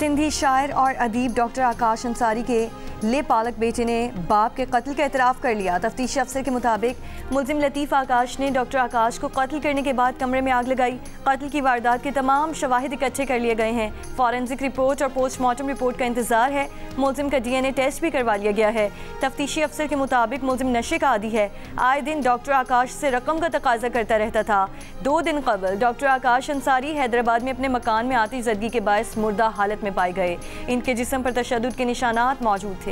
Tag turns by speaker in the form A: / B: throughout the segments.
A: सिंधी शायर और अदीब डॉक्टर आकाश अंसारी के ले पालक बेटे ने बाप के कत्ल का एतराफ़ कर लिया। तफ्तीशी अफसर के मुताबिक मुलजिम लतीफ़ आकाश ने डॉक्टर आकाश को कत्ल करने के बाद कमरे में आग लगाई। कत्ल की वारदात के तमाम शवाहिद इकट्ठे कर लिए गए हैं। फॉरेंसिक रिपोर्ट और पोस्टमार्टम रिपोर्ट का इंतजार है। मुलजिम का DNA टेस्ट भी करवा लिया गया है। तफ्तीशी अफसर के मुताबिक मुलजिम नशे का आदी है। आए दिन डॉक्टर आकाश से रकम का तकाजा करता रहता था। 2 दिन कबल डॉक्टर आकाश अंसारी हैदराबाद में अपने मकान में आती जदगी के बायस मुर्दा हालत में पाए गए। इनके जिस्म पर तशद्दुद के निशानात मौजूद थे।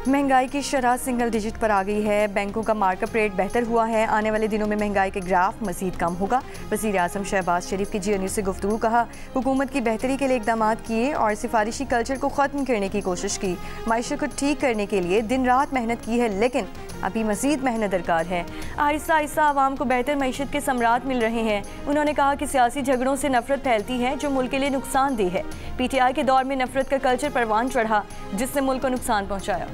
A: महंगाई की शरह सिंगल डिजिट पर आ गई है। बैंकों का मार्कअप रेट बेहतर हुआ है। आने वाले दिनों में महंगाई के ग्राफ मजीद कम होगा। वज़ीर आज़म शहबाज शरीफ की GNU से गुफ्तगू कहा, हुकूमत की बेहतरी के लिए इक़दाम किए और सिफारिशी कल्चर को ख़त्म करने की कोशिश की। मायशत को ठीक करने के लिए दिन रात मेहनत की है, लेकिन अभी मजीद मेहनत दरकार है। आहिस्ता आहिस्ता आवाम को बेहतर मईशत के समरात मिल रहे हैं। उन्होंने कहा कि सियासी झगड़ों से नफरत फैलती है जो मुल्क के लिए नुकसानदेह है। PTI के दौर में नफरत का कल्चर परवान चढ़ा जिसने मुल्क को नुकसान पहुँचाया।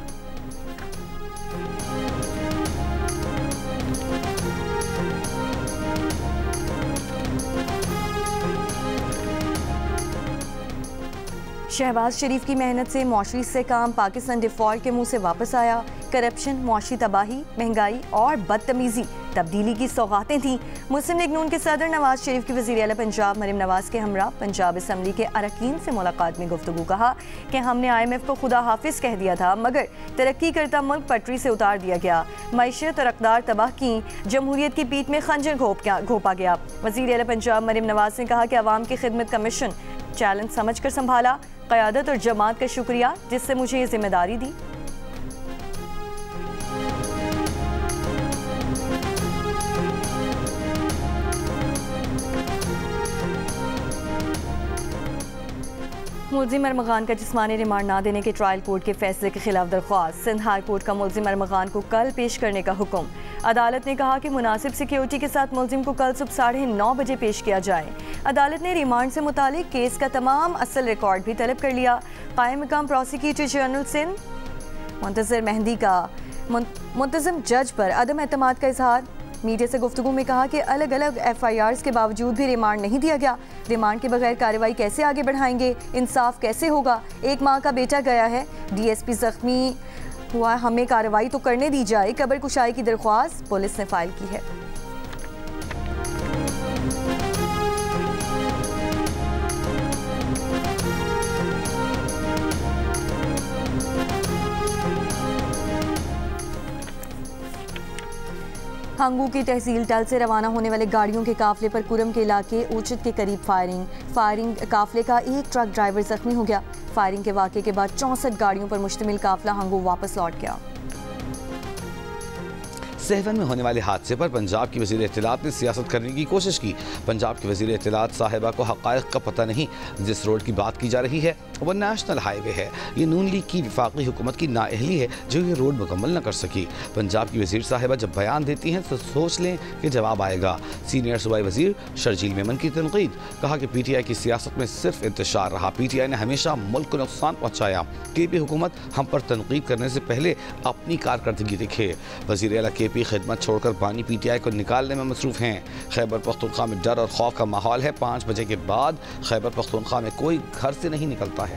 A: शहबाज शरीफ की मेहनत से मुआशरी से काम पाकिस्तान डिफ़ॉल्ट के मुंह से वापस आया। करप्शन, मुआशी तबाही, महंगाई और बदतमीज़ी तब्दीली की सौगातें थीं। मुस्लिम लीग नून के सदर नवाज शरीफ की वज़ीर आला पंजाब मरीम नवाज के हमरा पंजाब असम्बली के अरकान से मुलाकात में गुफ्तगू कहा कि हमने IMF को खुदा हाफिज कह दिया था, मगर तरक्की करता मुल्क पटरी से उतार दिया गया। मईशत और अक़दार तबाह की, जमहूरियत की पीठ में खंजर घोंपा गया। वज़ीर आला पंजाब मरीम नवाज ने कहा कि अवाम की खिदमत का मिशन चैलेंज समझ कर संभाला। क़यादत और जमात का शुक्रिया जिससे मुझे ये जिम्मेदारी दी। मुलजिम अरमगान का जिस्मानी रिमांड ना देने के ट्रायल कोर्ट के फैसले के खिलाफ दरख्वास्त। सिंध हाई कोर्ट का मुलजिम अरमगान को कल पेश करने का हुक्म। अदालत ने कहा कि मुनासिब सिक्योरिटी के साथ मुलजिम को कल सुबह 9:30 बजे पेश किया जाए। अदालत ने रिमांड से मुतालिक केस का तमाम असल रिकॉर्ड भी तलब कर लिया। कायम मकाम प्रोसिक्यूटर जनरल सिंध मुंतज़िर मेहंदी का मुंतज़िम जज पर अदम एतमाद का इजहार। मीडिया से गुफ्तगू में कहा कि अलग अलग FIRs के बावजूद भी रिमांड नहीं दिया गया। रिमांड के बगैर कार्रवाई कैसे आगे बढ़ाएंगे? इंसाफ कैसे होगा? एक माँ का बेटा गया है, DSP जख्मी हुआ, हमें कार्रवाई तो करने दी जाए। कब्र कुशाई की दरख्वास्त पुलिस ने फाइल की है। हंगू की तहसील टल से रवाना होने वाले गाड़ियों के काफिले पर कुरम के इलाके ऊचत के करीब फायरिंग काफिले का एक ट्रक ड्राइवर जख्मी हो गया। फायरिंग के वाक़े के बाद 64 गाड़ियों पर मुश्तमिल काफिला हंगू वापस लौट गया।
B: सहवन में होने वाले हादसे पर पंजाब की वज़ीर इत्तलात ने सियासत करने की कोशिश की। पंजाब की वज़ीर इत्तलात साहिबा को हक़ाइक़ का पता नहीं। जिस रोड की बात की जा रही है वो नेशनल हाईवे है। ये नून लीग की वफाकी हुकूमत की नाअहली है जो ये रोड मुकम्मल न कर सकी। पंजाब की वज़ीर साहिबा जब बयान देती हैं तो सोच लें कि जवाब आएगा। सीनियर सूबाई वज़ीर शर्जील मेमन की तनकीद, कहा कि PTI की सियासत में सिर्फ इंतशार रहा। PTI ने हमेशा मुल्क को नुकसान पहुँचाया। KP हुकूमत हम पर तनकीद करने से पहले अपनी कारकर्दगी दिखे। वज़ीर आला KP खिदमत छोड़कर बानी PTI को निकालने में मसरूफ़ हैं। खैबर पख्तूनख्वा में डर और खौफ का माहौल है। 5 बजे के बाद खैबर पख्तूनख्वा में कोई घर से नहीं निकलता है।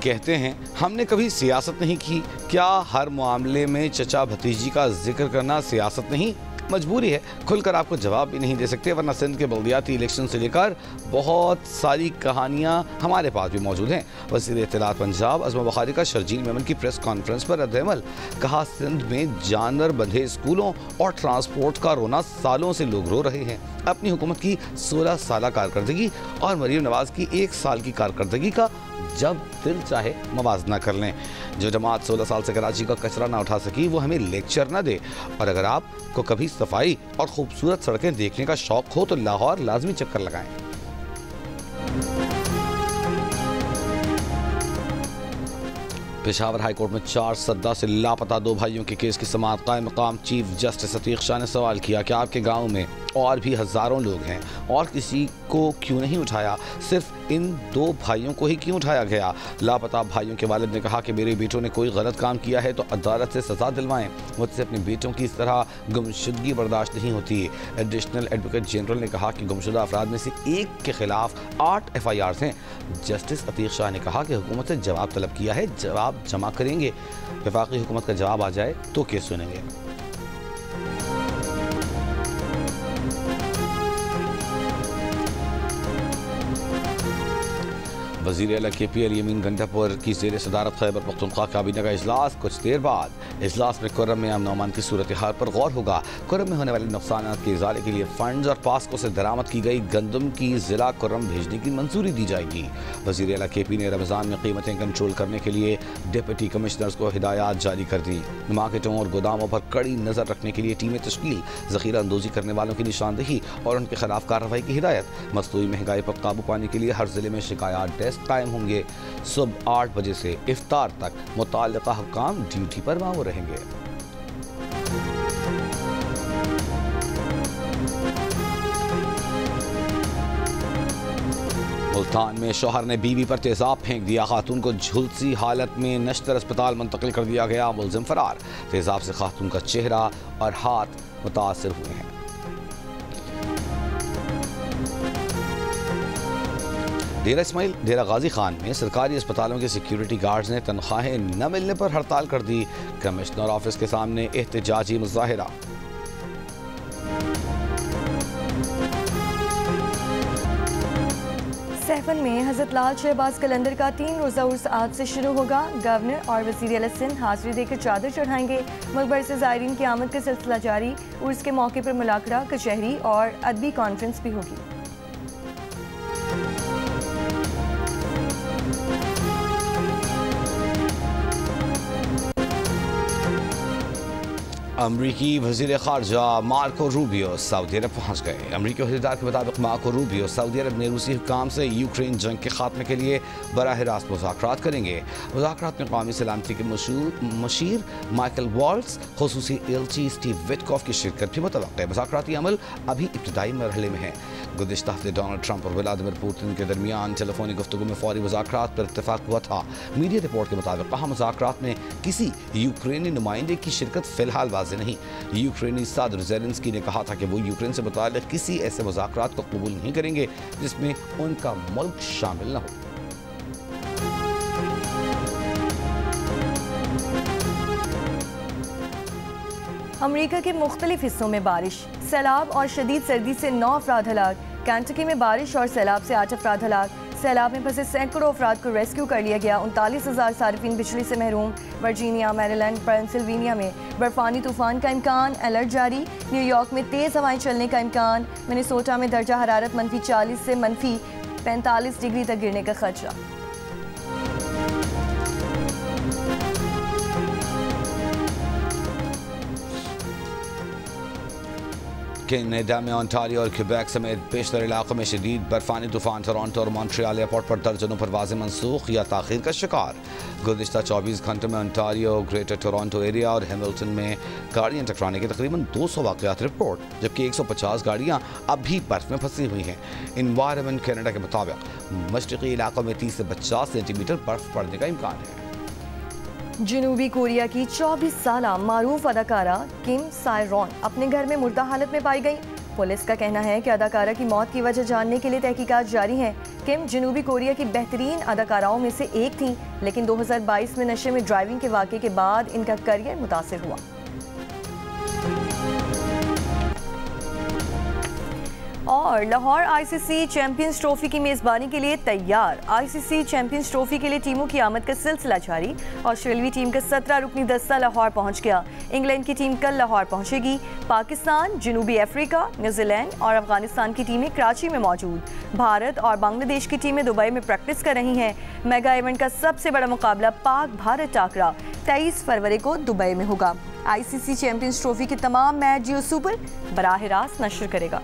B: कहते हैं हमने कभी सियासत नहीं की। क्या हर मामले में चचा भतीजी का जिक्र करना सियासत नहीं? मजबूरी है। खुलकर आपको जवाब भी नहीं दे सकते, वरना सिंध के बल्दियाती इलेक्शन से लेकर बहुत सारी कहानियां हमारे पास भी मौजूद हैं। वज़ीर इत्तलात पंजाब अज़मा बुखारी का शर्जील मेमन की प्रेस कॉन्फ्रेंस पर रद्द-ए-अमल। कहा सिंध में जानवर बंधे स्कूलों और ट्रांसपोर्ट का रोना सालों से लोग रो रहे हैं। अपनी हुकूमत की 16 साल कारकर्दगी और मरीम नवाज की 1 साल की कारकर्दगी का जब दिल चाहे मवाजना कर लें। जो जमात 16 साल से कराची का कचरा ना उठा सकी वो हमें लेक्चर ना दे। और अगर आपको कभी सफाई और खूबसूरत सड़कें देखने का शौक हो तो लाहौर लाजमी चक्कर लगाएं। पेशावर हाई कोर्ट में 4 सद्दा से लापता 2 भाइयों के केस की समाअत कायम मकाम चीफ जस्टिस अतीक शाह ने सवाल किया कि आपके गांव में और भी हज़ारों लोग हैं और किसी को क्यों नहीं उठाया, सिर्फ इन 2 भाइयों को ही क्यों उठाया गया। लापता भाइयों के वालिद ने कहा कि मेरे बेटों ने कोई गलत काम किया है तो अदालत से सज़ा दिलवाएं, मुझसे अपने बेटों की इस तरह गुमशुदगी बर्दाश्त नहीं होती। एडिशनल एडवोकेट जनरल ने कहा कि गुमशुदा अफराद में से एक के खिलाफ 8 FIRs हैं। जस्टिस अतीक शाह ने कहा कि हुकूमत से जवाब तलब किया है, जवाब जमा करेंगे, वफाकी हुकूमत का जवाब आ जाए तो केस सुनेंगे। वज़ीर आला KP अली अमीन गंडापुर की ज़ेर सदारत खैबर पख्तूनख्वा काबीना का इजलास। कुछ देर बाद इजलास में कुर्रम में अमन अमान की सूरत हाल पर गौर होगा। कुर्रम में होने वाले नुकसान के इजाले के लिए फंड्स और पास्को से दरामद की गई गंदम की ज़िला कुर्रम भेजने की मंजूरी दी जाएगी। वज़ीर आला KP ने रमज़ान में कीमतें कंट्रोल करने के लिए डिप्टी कमिश्नर्स को हिदायत जारी कर दी। मार्केटों और गोदामों पर कड़ी नज़र रखने के लिए टीमें तश्कील, ज़ख़ीरा अंदोज़ी करने वालों की निशानदेही और उनके खिलाफ कार्रवाई की हिदायत। मसनूई महंगाई पर काबू पाने के लिए हर ज़िले में शिकायत डेस्क कायम होंगे। सुबह 8 बजे से इफ्तार तक मुताल्लिका हुक्काम ड्यूटी पर मामूर रहेंगे। मुल्तान में शौहर ने बीवी पर तेजाब फेंक दिया, खातून को झुलसी हालत में नश्तर अस्पताल मुंतकिल कर दिया गया, मुलजिम फरार। तेजाब से खातून का चेहरा और हाथ मुतासर हुए हैं। डेरा इस्माइल डेरा गाजी खान में सरकारी अस्पतालों के सिक्योरिटी गार्ड्स ने तनख्वाहें न मिलने पर हड़ताल कर दी। कमिश्नर ऑफिस के सामने एहतजाजी मुजाहिरा।
A: सहफन में हज़रत लाल शहबाज कलंदर का 3 रोज़ा उर्स आज से शुरू होगा। गवर्नर और वज़ीर आला सिंध हाज़िरी देकर चादर चढ़ाएंगे। मुल्क भर से ज़ायरीन की आमद का सिलसिला जारी। उर्स के मौके पर मुलाकरा, कचहरी और अदबी कॉन्फ्रेंस भी होगी।
B: अमरीकी वज़ीर ख़ारजा मार्को रूबियो सऊदी अरब पहुँच गए। अमरीकी अहदेदार के मुताबिक मार्को रूबियो सऊदी अरब ने रूसी हुक्काम से यूक्रेन जंग के खात्मे के लिए बराह रास्त मुज़ाकरात करेंगे। मुज़ाकरात में क़ौमी सलामती के मशीर माइकल वॉल्ट्स, ख़ुसूसी एलची स्टीव विटकॉफ की शिरकत भी मुतवक्किल है। मुज़ाकराती अमल अभी इब्तिदाई मरहले में है। गुज़िश्ता हफ़्ते डोनाल्ड ट्रंप और व्लादिमीर पुतिन के दरमियान टेलीफोनिक गुफ्तगू में फौरी मुज़ाकरात पर इत्तफ़ाक़ हुआ था। मीडिया रिपोर्ट के मुताबिक कहा मुज़ाकरात में किसी यूक्रेनी नुमाइंदे की शिरकत फ़िलहाल वाज़ेह नहीं। यूक्रेनी सदर ज़ेलेंस्की ने कहा था कि वो यूक्रेन से मुताल्लिक़ किसी ऐसे मुज़ाकरात को कबूल नहीं करेंगे जिसमें उनका मुल्क शामिल न हो।
A: अमरीका के मुख्तलिफ हिस्सों में बारिश, सैलाब और शदीद सर्दी से 9 अफराद हलाक। कैंटकी में बारिश और सैलाब से 8 अफराद हलाक। सैलाब में फंसे सैकड़ों अफराद को रेस्क्यू कर लिया गया। 39,000 सार्फिन बिजली से महरूम। वर्जीनिया, मैरीलैंड, पेंसिल्वेनिया में बर्फानी तूफान का इम्कान, अलर्ट जारी। न्यूयॉर्क में तेज़ हवाएं चलने का इम्कान। मिनेसोटा में दर्जा हरारत -40 से -45 डिग्री तक गिरने का खदशा।
B: कनाडा में ओंटारियो और क्यूबेक समेत बेशतर इलाकों में शदीद बर्फानी तूफान टोरंटो और मॉन्ट्रियल एयरपोर्ट पर दर्जनों परवाज़ें मनसूख या ताख़ीर का शिकार। गुज़िश्ता 24 घंटों में ओंटारियो, ग्रेटर टोरंटो एरिया और हैमिल्टन में गाड़ियाँ टकराने के तकरीबन 200 वाक़यात रिपोर्ट, जबकि 150 गाड़ियाँ अब भी बर्फ़ में फंसी हुई हैं। इन्वायरमेंट कनाडा के मुताबिक मशरक़ी इलाकों में 30 से 50 सेंटीमीटर बर्फ़ पड़ने का इम्कान है।
A: जनूबी कोरिया की 24 साला मारूफ अदाकारा किम साय-रॉन अपने घर में मुर्दा हालत में पाई गई। पुलिस का कहना है कि अदाकारा की मौत की वजह जानने के लिए तहकीकात जारी हैं। किम जनूबी कोरिया की बेहतरीन अदाकाराओं में से एक थीं, लेकिन 2022 में नशे में ड्राइविंग के वाक़े के बाद इनका करियर मुतासिर हुआ। और लाहौर ICC चैंपियंस ट्रॉफी की मेज़बानी के लिए तैयार। ICC चैंपियंस ट्रॉफी के लिए टीमों की आमद का सिलसिला जारी। ऑस्ट्रेलियाई टीम का 17 रुकनी दस्ता लाहौर पहुंच गया। इंग्लैंड की टीम कल लाहौर पहुंचेगी। पाकिस्तान, जनूबी अफ्रीका, न्यूजीलैंड और अफगानिस्तान की टीमें कराची में मौजूद। भारत और बांग्लादेश की टीमें दुबई में प्रैक्टिस कर रही हैं। मेगा इवेंट का सबसे बड़ा मुकाबला पाक भारत टाकरा 23 फरवरी को दुबई में होगा। ICC चैंपियंस ट्रॉफी के तमाम मैच जियो सुपर बराह रास्त नशर करेगा।